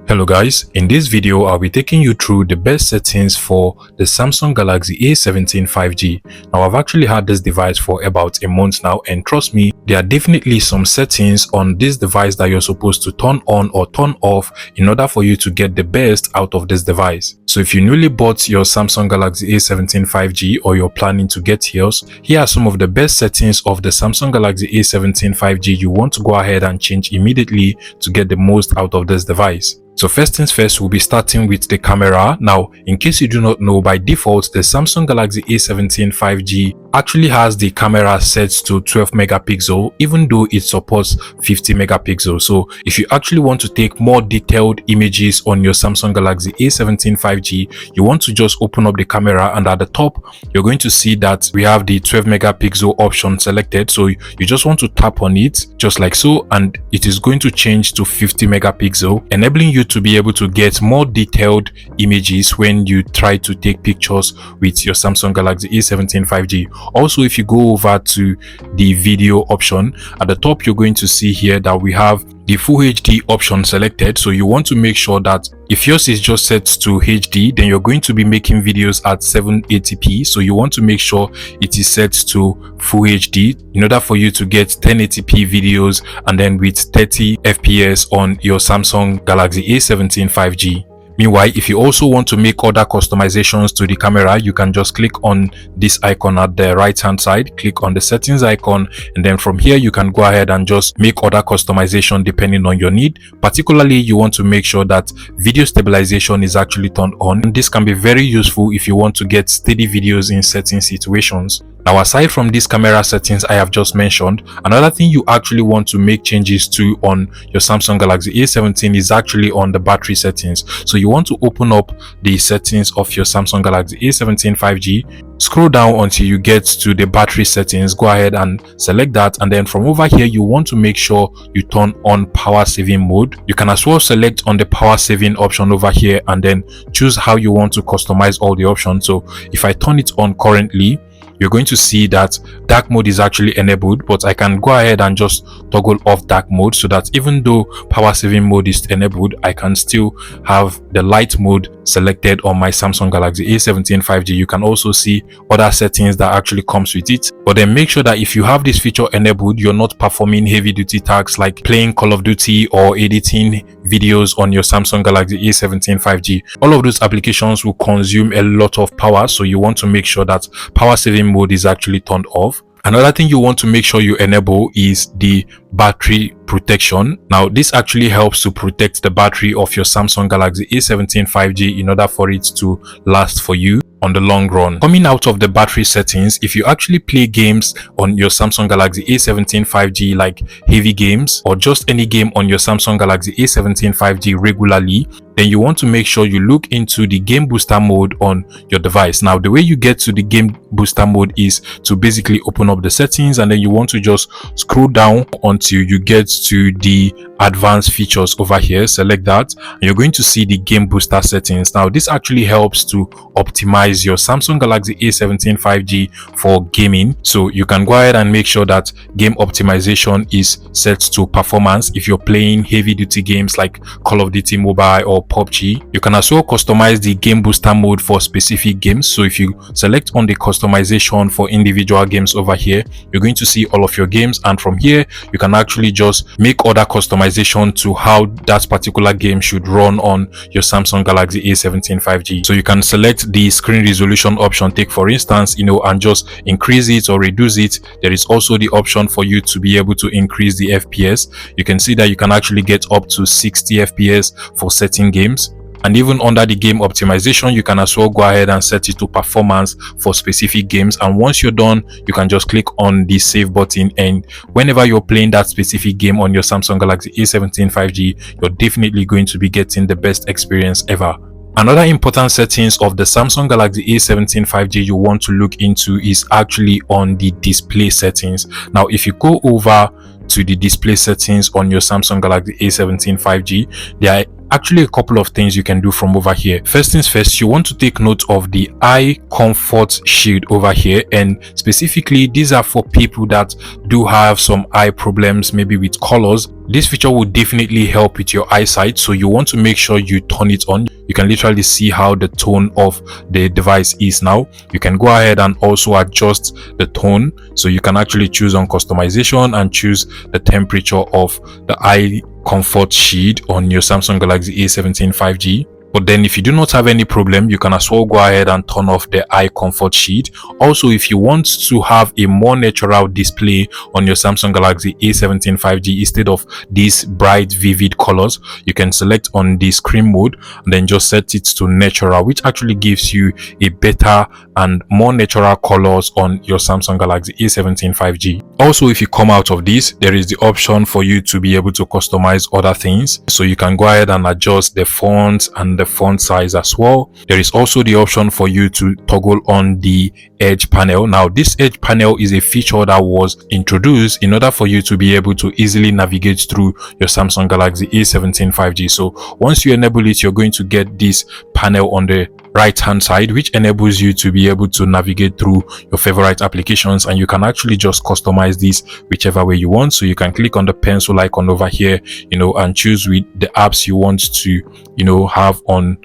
Hello guys, in this video I'll be taking you through the best settings for the Samsung Galaxy A17 5G. Now I've actually had this device for about a month now, and trust me, there are definitely some settings on this device that you're supposed to turn on or turn off in order for you to get the best out of this device. So if you newly bought your Samsung Galaxy A17 5G or you're planning to get yours, here are some of the best settings of the Samsung Galaxy A17 5G you want to go ahead and change immediately to get the most out of this device. So first things first, we'll be starting with the camera. Now, in case you do not know, by default, the Samsung Galaxy A17 5G actually has the camera set to 12 megapixel, even though it supports 50 megapixel. So if you actually want to take more detailed images on your Samsung Galaxy A17 5G, you want to just open up the camera, and at the top, you're going to see that we have the 12 megapixel option selected. So you just want to tap on it just like so, and it is going to change to 50 megapixel, enabling you to be able to get more detailed images when you try to take pictures with your Samsung Galaxy A17 5G. Also, if you go over to the video option at the top, you're going to see here that we have the full HD option selected. So you want to make sure that if yours is just set to HD, then you're going to be making videos at 780p. So you want to make sure it is set to full HD in order for you to get 1080p videos, and then with 30 fps on your Samsung Galaxy A17 5G. Meanwhile, if you also want to make other customizations to the camera, you can just click on this icon at the right hand side, click on the settings icon, and then from here you can go ahead and just make other customization depending on your need. Particularly, you want to make sure that video stabilization is actually turned on. This can be very useful if you want to get steady videos in certain situations. Now, aside from these camera settings I have just mentioned, another thing you actually want to make changes to on your Samsung Galaxy A17 is actually on the battery settings. So you want to open up the settings of your Samsung Galaxy A17 5G, scroll down until you get to the battery settings, go ahead and select that, and then from over here you want to make sure you turn on power saving mode. You can as well select on the power saving option over here and then choose how you want to customize all the options. So if I turn it on currently, you're going to see that dark mode is actually enabled, but I can go ahead and just toggle off dark mode so that even though power saving mode is enabled, I can still have the light mode selected on my Samsung Galaxy A17 5G. You can also see other settings that actually comes with it, but then make sure that if you have this feature enabled, you're not performing heavy duty tasks like playing Call of Duty or editing videos on your Samsung Galaxy A17 5G. All of those applications will consume a lot of power, so you want to make sure that power saving mode is actually turned off. Another thing you want to make sure you enable is the battery protection. Now, this actually helps to protect the battery of your Samsung Galaxy A17 5G in order for it to last for you on the long run. Coming out of the battery settings, if you actually play games on your Samsung Galaxy A17 5G, like heavy games or just any game on your Samsung Galaxy A17 5G regularly, then you want to make sure you look into the game booster mode on your device. Now, the way you get to the game booster mode is to basically open up the settings, and then you want to just scroll down until you get to the advanced features over here. Select that, and you're going to see the game booster settings. Now, this actually helps to optimize your Samsung Galaxy A17 5G for gaming. So you can go ahead and make sure that game optimization is set to performance if you're playing heavy duty games like Call of Duty Mobile or PUBG. You can also customize the game booster mode for specific games. So if you select on the customization for individual games over here, you're going to see all of your games, and from here you can actually just make other customization to how that particular game should run on your Samsung Galaxy A17 5G. So you can select the screen resolution option, take for instance, and just increase it or reduce it. There is also the option for you to be able to increase the FPS. You can see that you can actually get up to 60 FPS for certain games. And even under the game optimization, you can as well go ahead and set it to performance for specific games. And once you're done, you can just click on the save button, and whenever you're playing that specific game on your Samsung Galaxy A17 5G, you're definitely going to be getting the best experience ever. Another important settings of the Samsung Galaxy A17 5G you want to look into is actually on the display settings. Now, if you go over to the display settings on your Samsung Galaxy A17 5G, there are actually a couple of things you can do from over here. First things first, you want to take note of the eye comfort shield over here, and specifically these are for people that do have some eye problems, maybe with colors. This feature will definitely help with your eyesight, so you want to make sure you turn it on. You can literally see how the tone of the device is now. You can go ahead and also adjust the tone, so you can actually choose on customization and choose the temperature of the eye comfort shield on your Samsung Galaxy A17 5G. But then if you do not have any problem, you can as well go ahead and turn off the eye comfort shield. Also, if you want to have a more natural display on your Samsung Galaxy A17 5G instead of these bright vivid colors, you can select on the screen mode and then just set it to natural, which actually gives you a better and more natural colors on your Samsung Galaxy A17 5G. Also, if you come out of this, there is the option for you to be able to customize other things, so you can go ahead and adjust the font and the font size as well. There is also the option for you to toggle on the edge panel. Now this edge panel is a feature that was introduced in order for you to be able to easily navigate through your Samsung Galaxy A17 5G. So once you enable it, you're going to get this panel on the right hand side, which enables you to be able to navigate through your favorite applications, and you can actually just customize this whichever way you want. So you can click on the pencil icon over here, and choose with the apps you want to have on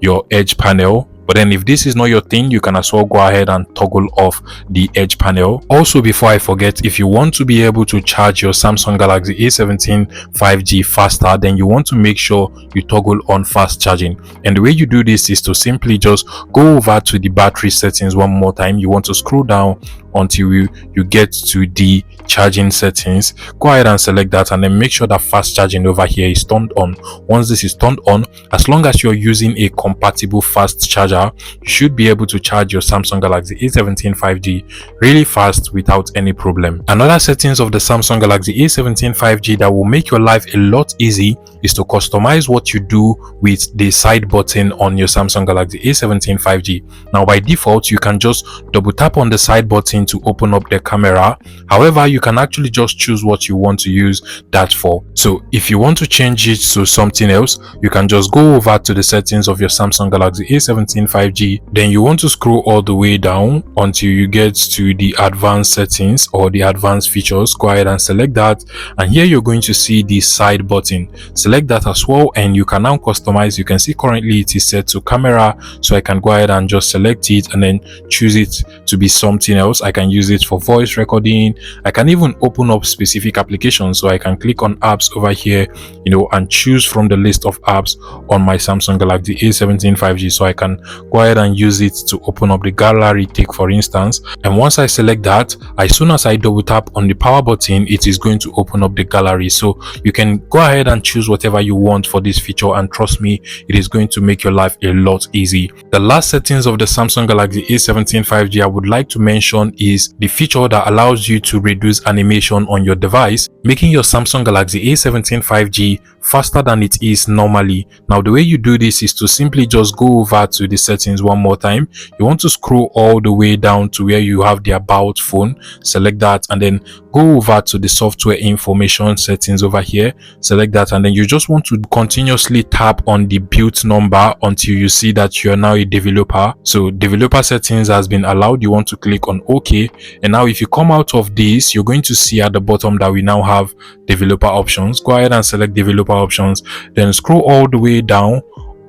your edge panel. But then if this is not your thing, you can as well go ahead and toggle off the edge panel. Also, before I forget, if you want to be able to charge your Samsung Galaxy A17 5G faster, then you want to make sure you toggle on fast charging. And the way you do this is to simply just go over to the battery settings one more time. You want to scroll down until you get to the charging settings. Go ahead and select that, and then make sure that fast charging over here is turned on. Once this is turned on, as long as you're using a compatible fast charger, you should be able to charge your Samsung Galaxy A17 5G really fast without any problem. Another settings of the Samsung Galaxy A17 5G that will make your life a lot easy is to customize what you do with the side button on your Samsung Galaxy A17 5G. Now by default, you can just double tap on the side button to open up the camera. However, you can actually just choose what you want to use that for. So if you want to change it to something else, you can just go over to the settings of your Samsung Galaxy A17 5G. Then you want to scroll all the way down until you get to the advanced settings or the advanced features. Go ahead and select that, and here you're going to see the side button. Select that as well, and you can now customize. You can see currently it is set to camera, so I can go ahead and just select it and then choose it to be something else. I can use it for voice recording. I can even open up specific applications, so I can click on apps over here, and choose from the list of apps on my Samsung Galaxy A17 5G. So I can go ahead and use it to open up the gallery, take for instance. And once I select that, as soon as I double tap on the power button, it is going to open up the gallery. So you can go ahead and choose whatever you want for this feature, and trust me, it is going to make your life a lot easy. The last settings of the Samsung Galaxy A17 5G I would like to mention is the feature that allows you to reduce animation on your device, making your Samsung Galaxy A17 5G faster than it is normally. Now the way you do this is to simply just go over to the settings one more time. You want to scroll all the way down to where you have the about phone, select that, and then go over to the software information settings over here, select that, and then you just want to continuously tap on the build number until you see that you are now a developer. So developer settings has been allowed. You want to click on OK, and now if you come out of this, you're going to see at the bottom that we now have developer options. Go ahead and select developer options, then scroll all the way down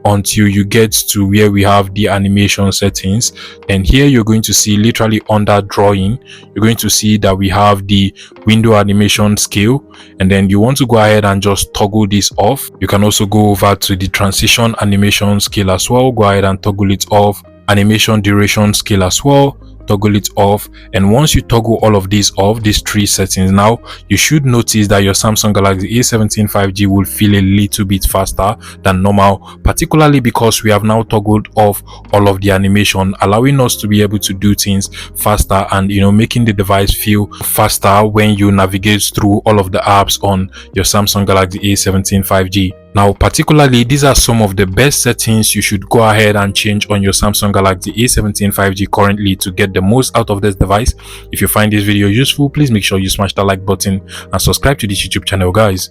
until you get to where we have the animation settings, and here you're going to see literally under drawing, you're going to see that we have the window animation scale, and then you want to go ahead and just toggle this off. You can also go over to the transition animation scale as well. Go ahead and toggle it off. Animation duration scale as well, toggle it off. And once you toggle all of these off, these three settings, now you should notice that your Samsung Galaxy A17 5G will feel a little bit faster than normal, particularly because we have now toggled off all of the animation, allowing us to be able to do things faster and making the device feel faster when you navigate through all of the apps on your Samsung Galaxy A17 5G. Now, particularly, these are some of the best settings you should go ahead and change on your Samsung Galaxy A17 5G currently to get the most out of this device. If you find this video useful, please make sure you smash that like button and subscribe to this YouTube channel, guys.